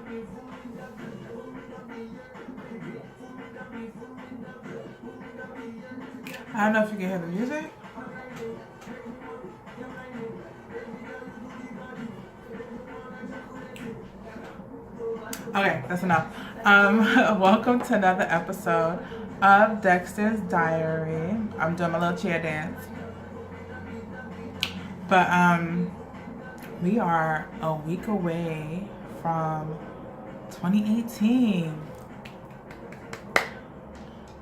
I don't know if you can hear the music. Okay, that's enough. Welcome to another episode of Dexter's Diary. I'm doing my little chair dance. But we are a week away from 2018.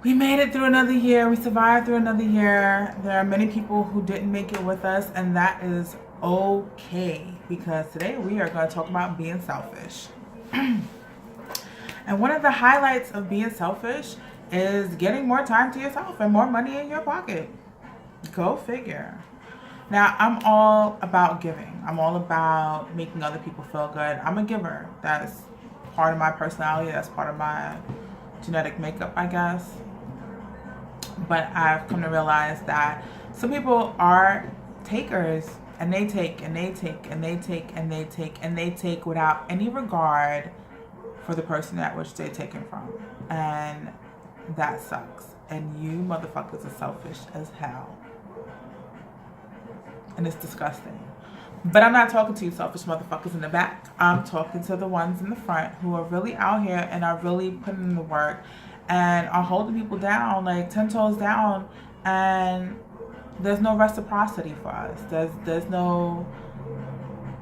We made it through another year. We survived through another year. There are many people who didn't make it with us, and that is okay, because today we are going to talk about being selfish. And one of the highlights of being selfish is getting more time to yourself and more money in your pocket. Go figure. Now, I'm all about giving. I'm all about making other people feel good. I'm a giver. That's part of my personality. That's part of my genetic makeup, I guess. But I've come to realize that some people are takers, and they take and they take and they take and they take and they take without any regard for the person at which they're taken from. And that sucks. And you motherfuckers are selfish as hell. And it's disgusting. But I'm not talking to you selfish motherfuckers in the back. I'm talking to the ones in the front who are really out here and are really putting in the work and are holding people down, like 10 toes down, and there's no reciprocity for us. There's no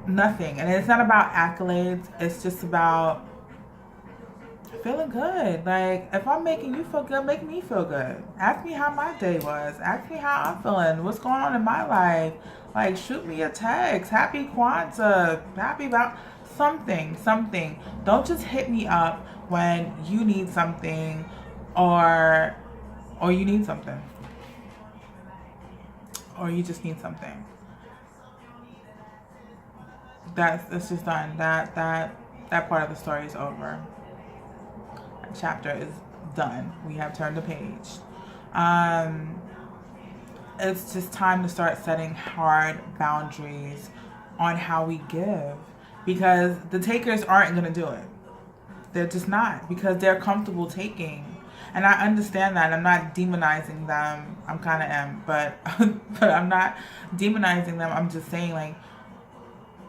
nothing. And it's not about accolades. It's just about feeling good. Like, if I'm making you feel good, make me feel good. Ask me how my day was. Ask me how I'm feeling. What's going on in my life? Like, shoot me a text. Happy Kwanzaa. Happy about something. Don't just hit me up when you need something or you need something. Or you just need something. It's just done. That part of the story is over. That chapter is done. We have turned the page. It's just time to start setting hard boundaries on how we give, because the takers aren't going to do it. They're just not, because they're comfortable taking. And I understand that. I'm not demonizing them. I'm kind of am, but I'm not demonizing them. I'm just saying, like,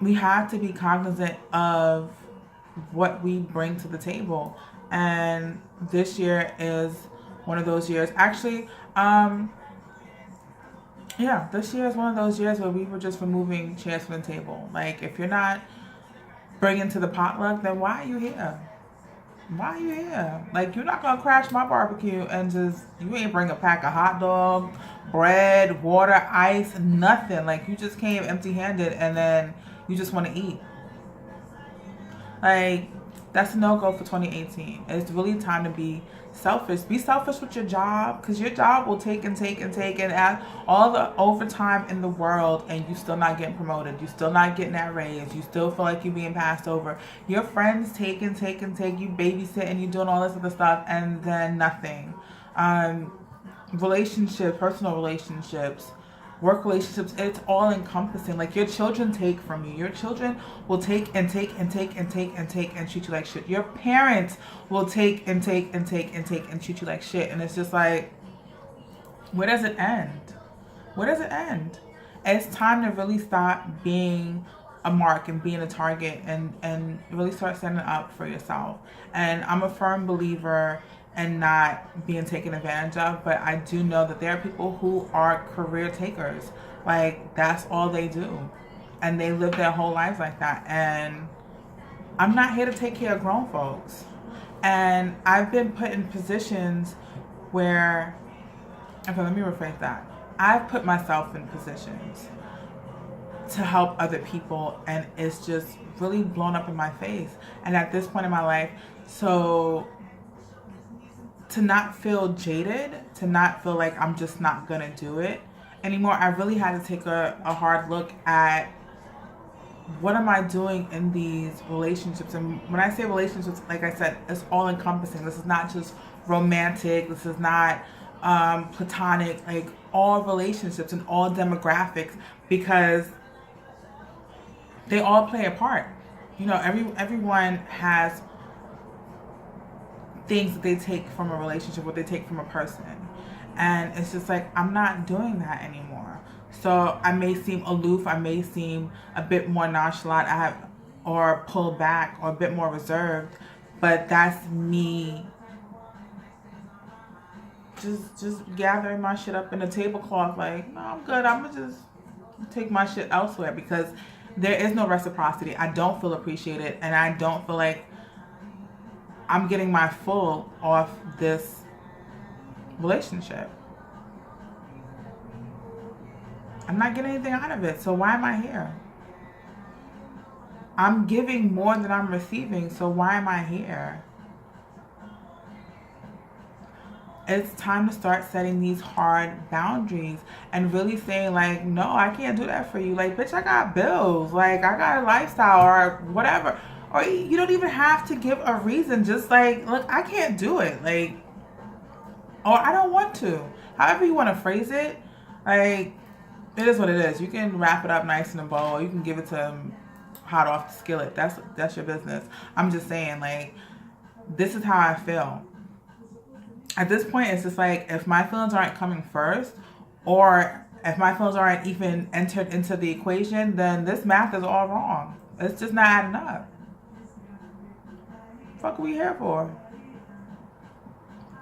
we have to be cognizant of what we bring to the table. And this year is one of those years. Actually, this year is one of those years where we were just removing chairs from the table. Like, if you're not bringing to the potluck, then why are you here? Why are you here? Like, you're not going to crash my barbecue and you ain't bring a pack of hot dog, bread, water, ice, nothing. Like, you just came empty-handed and then you just want to eat. Like, that's a no-go for 2018. It's really time to be selfish. Be selfish with your job, because your job will take and add all the overtime in the world, and you still not getting promoted. You still not getting that raise. You still feel like you're being passed over. Your friends take, you babysitting, you doing all this other stuff, and then nothing. Relationships, personal relationships, work relationships, it's all encompassing. Like, your children take from you. Your children will take and treat you like shit. Your parents will take and treat you like shit. And it's just like, where does it end? It's time to really stop being a mark and being a target and really start standing up for yourself. And I'm a firm believer and not being taken advantage of, but I do know that there are people who are career takers. Like, that's all they do, and they live their whole lives like that. And I'm not here to take care of grown folks. And I've been put in positions where, okay, let me rephrase that. I've put myself in positions to help other people, and it's just really blown up in my face. And at this point in my life, so to not feel jaded, to not feel like I'm just not gonna do it anymore, I really had to take a hard look at what am I doing in these relationships. And when I say relationships, like I said, it's all encompassing. This is not just romantic, this is not platonic, like all relationships and all demographics, because they all play a part. everyone has things that they take from a relationship, what they take from a person. And it's just like, I'm not doing that anymore. So I may seem aloof, I may seem a bit more nonchalant, or pulled back, or a bit more reserved, but that's me just gathering my shit up in a tablecloth. Like, no, I'm good. I'm gonna just take my shit elsewhere, because there is no reciprocity. I don't feel appreciated, and I don't feel like I'm getting my full off this relationship. I'm not getting anything out of it, so why am I here? I'm giving more than I'm receiving, so why am I here? It's time to start setting these hard boundaries and really saying, like, no, I can't do that for you. Like, bitch, I got bills. Like, I got a lifestyle, or whatever. Or you don't even have to give a reason. Just like, look, I can't do it. Like, or I don't want to. However you want to phrase it. Like, it is what it is. You can wrap it up nice in a bow, or you can give it to them hot off the skillet. That's your business. I'm just saying, like, this is how I feel. At this point, it's just like, if my feelings aren't coming first, or if my feelings aren't even entered into the equation, then this math is all wrong. It's just not adding up. What the fuck are we here for?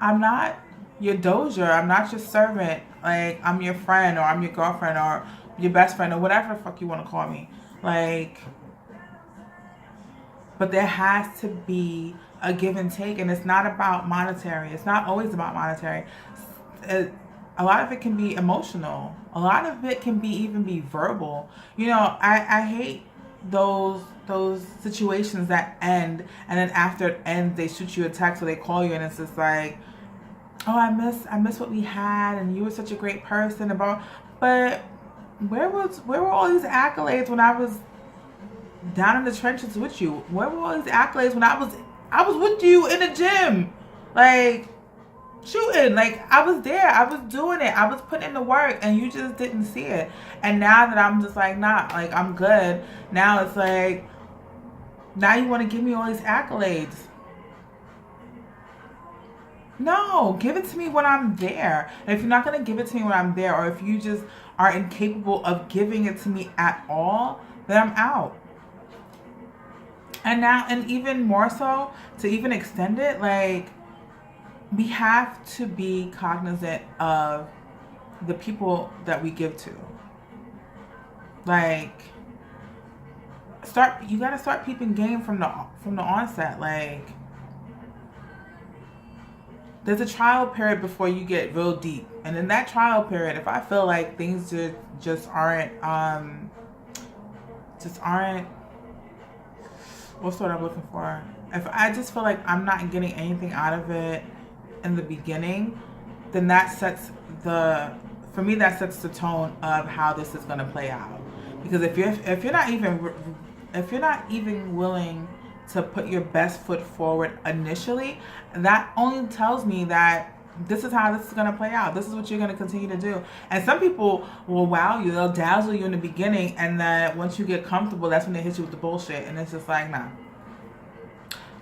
I'm not your doja. I'm not your servant. Like, I'm your friend, or I'm your girlfriend, or your best friend, or whatever the fuck you want to call me. Like, but there has to be a give and take, and it's not about monetary. It's not always about monetary. A lot of it can be emotional. A lot of it can even be verbal. I hate those situations that end, and then after it ends, they shoot you a text, or they call you, and it's just like, oh, I miss what we had, and you were such a great person. But where were all these accolades when I was down in the trenches with you? Where were all these accolades when I was with you in the gym, like, shooting? Like, I was there, I was doing it, I was putting in the work, and you just didn't see it. And now that I'm just like, nah, like, I'm good, now it's like, now you want to give me all these accolades. No, give it to me when I'm there. And if you're not going to give it to me when I'm there, or if you just are incapable of giving it to me at all, then I'm out. And now, and even more so, to even extend it, like, we have to be cognizant of the people that we give to. Like, you gotta start peeping game from the onset. Like, there's a trial period before you get real deep, and in that trial period, if I feel like things just aren't what's the word I'm looking for? If I just feel like I'm not getting anything out of it in the beginning, then that sets the tone of how this is going to play out. Because if you're not even willing to put your best foot forward initially, that only tells me that this is how this is going to play out. This is what you're going to continue to do. And some people will wow you, they'll dazzle you in the beginning, and then once you get comfortable, that's when they hit you with the bullshit. And it's just like, nah.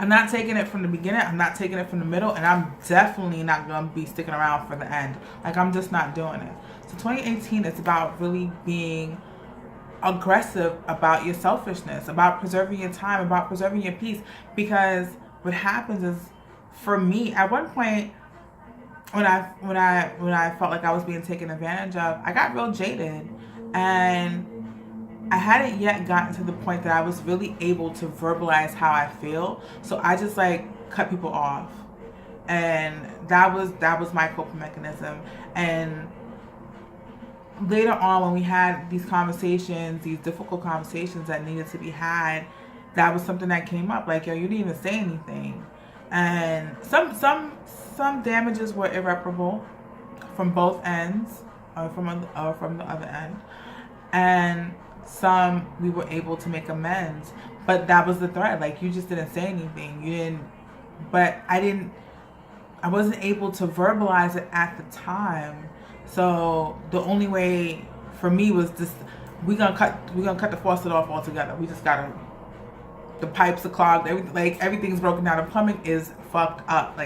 I'm not taking it from the beginning, I'm not taking it from the middle, and I'm definitely not going to be sticking around for the end. Like, I'm just not doing it. So 2018 is about really being aggressive about your selfishness, about preserving your time, about preserving your peace. Because what happens is, for me, at one point, when I felt like I was being taken advantage of, I got real jaded, and I hadn't yet gotten to the point that I was really able to verbalize how I feel. So I just, like, cut people off, and that was my coping mechanism. And later on, when we had these conversations, these difficult conversations that needed to be had, that was something that came up. Like, yo, you didn't even say anything. And some damages were irreparable from both ends, or from the other end, and some we were able to make amends. But that was the thread. Like, you just didn't say anything. I wasn't able to verbalize it at the time. So the only way for me was just, we're gonna cut the faucet off altogether. We just gotta the pipes are clogged, everything's broken down. The plumbing is fucked up.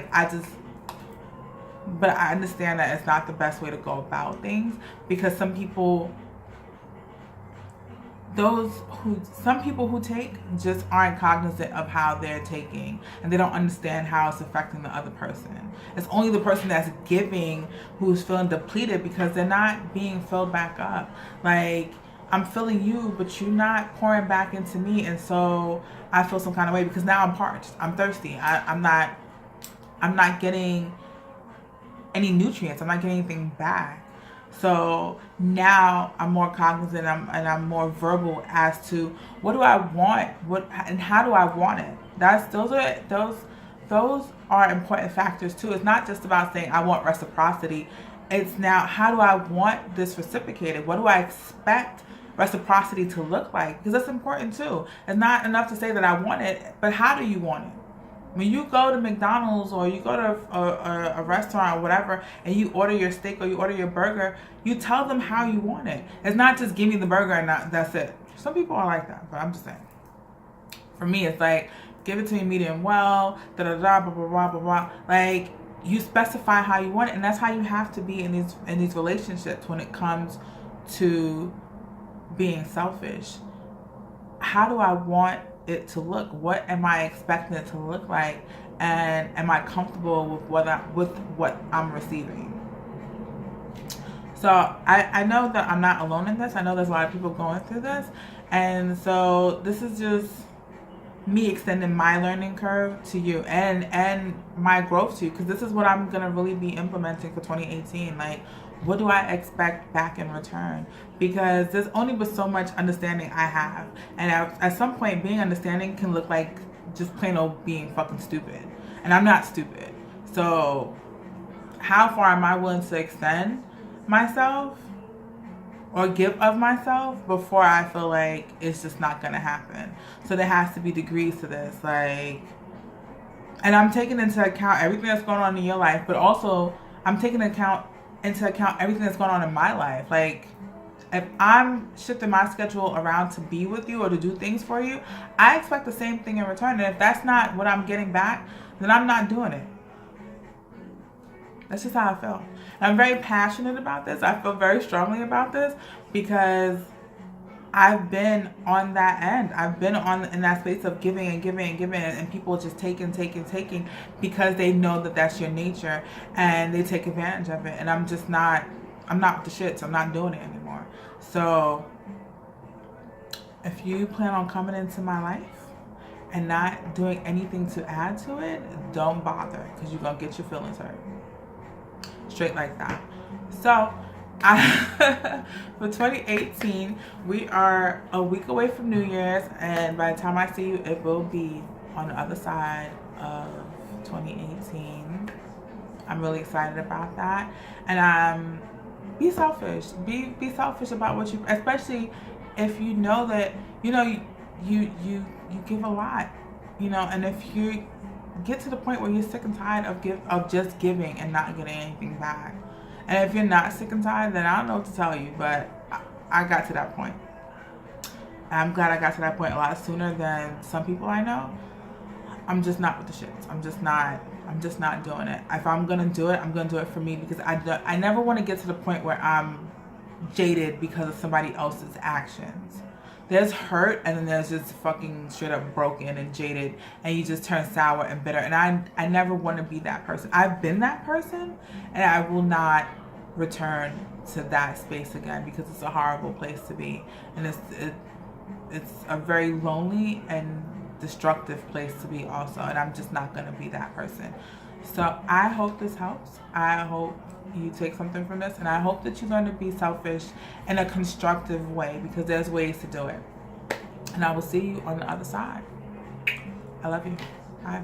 But I understand that it's not the best way to go about things, because some people who take just aren't cognizant of how they're taking, and they don't understand how it's affecting the other person. It's only the person that's giving who's feeling depleted, because they're not being filled back up. Like, I'm filling you, but you're not pouring back into me, and so I feel some kind of way because now I'm parched. I'm thirsty. I'm not getting any nutrients. I'm not getting anything back. So now I'm more cognizant, and I'm more verbal as to what do I want, and how do I want it. Those are important factors too. It's not just about saying I want reciprocity. It's now, how do I want this reciprocated? What do I expect reciprocity to look like? Because that's important too. It's not enough to say that I want it, but how do you want it? When you go to McDonald's or you go to a restaurant or whatever, and you order your steak or you order your burger, you tell them how you want it. It's not just give me the burger and that's it. Some people are like that, but I'm just saying. For me, it's like, give it to me medium well, blah, blah, blah, blah, blah. Like, you specify how you want it, and that's how you have to be in these relationships when it comes to being selfish. How do I want it to look? What am I expecting it to look like? And am I comfortable with what I'm receiving? So I know that I'm not alone in this. I know there's a lot of people going through this. And so this is just me extending my learning curve to you, and my growth to you, because this is what I'm going to really be implementing for 2018. Like, what do I expect back in return? Because there's only but so much understanding I have. And at some point, being understanding can look like just plain old being fucking stupid. And I'm not stupid. So how far am I willing to extend myself or give of myself before I feel like it's just not going to happen? So there has to be degrees to this. Like, and I'm taking into account everything that's going on in your life, but also I'm taking into account everything that's going on in my life. Like, if I'm shifting my schedule around to be with you or to do things for you, I expect the same thing in return. And if that's not what I'm getting back, then I'm not doing it. That's just how I feel. And I'm very passionate about this. I feel very strongly about this because I've been on that end. I've been in that space of giving and giving and giving, and people just taking because they know that that's your nature, and they take advantage of it. And I'm not with the shits. I'm not doing it anymore. So if you plan on coming into my life and not doing anything to add to it, don't bother, because you're going to get your feelings hurt. Straight like that. So for 2018, we are a week away from New Year's, and by the time I see you, it will be on the other side of 2018. I'm really excited about that. And be selfish. Be selfish about what you, especially if you know that you give a lot, and if you get to the point where you're sick and tired of just giving and not getting anything back. And if you're not sick and tired, then I don't know what to tell you, but I got to that point. And I'm glad I got to that point a lot sooner than some people I know. I'm just not with the shits. I'm just not doing it. If I'm going to do it, I'm going to do it for me, because I never want to get to the point where I'm jaded because of somebody else's actions. There's hurt, and then there's just fucking straight up broken and jaded, and you just turn sour and bitter. And I never want to be that person. I've been that person, and I will not return to that space again, because it's a horrible place to be, and it's a very lonely and destructive place to be also. And I'm just not going to be that person. So I hope this helps. I hope you take something from this, and I hope that you learn to be selfish in a constructive way, because there's ways to do it. And I will see you on the other side. I love you. Bye.